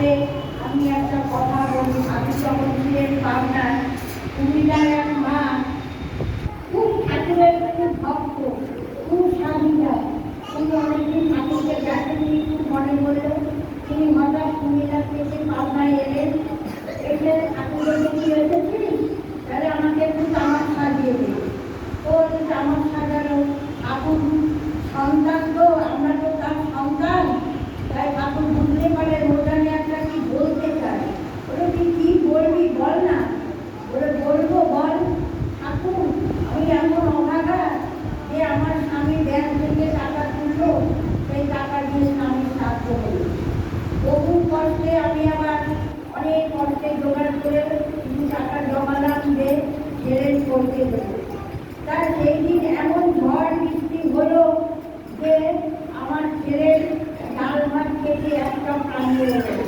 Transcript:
সাথে আমি একটা কথা বলি। আমি যখন ছিলেন পাবনার, কুমিল্লার এক মা খুব ঠাকুরের খুব ভক্ত, খুব স্বাধীনতা। তিনি অনেকদিন ঠাকুরকে দেখেনি, খুব মনে বলল। তিনি হঠাৎ কুমিল্লা থেকে পাবনায় এলেন। এসে ঠাকুরের যদি এসেছিস তাহলে আমাকে একটু তামাক সাজিয়ে দেবে। তো তামাক সাজানো, ঠাকুর সন্তান তো, আমরা তো তার সন্তান, তাই ঠাকুর বুঝতে পারে ওখানে একটা কি বলতে চায়। ওরা তুই কি বলবি বল না। ওরা বলবো বল ঠাকুর, আমি এমন অভাগা যে আমার স্বামী ব্যাংক থেকে টাকা তুললো, সেই টাকা দিয়ে স্বামী সাহায্য করি। বহু কষ্টে আমি আবার অনেক কষ্টে জোগাড় করে কিছু টাকা জমালাম যে ছেলের করতে দেবো। তার সেই দিন এমন ঝড় বৃষ্টি হলো যে আমার ছেলের ডাল ভাত খেতে একটা প্রাণ হয়ে গেল।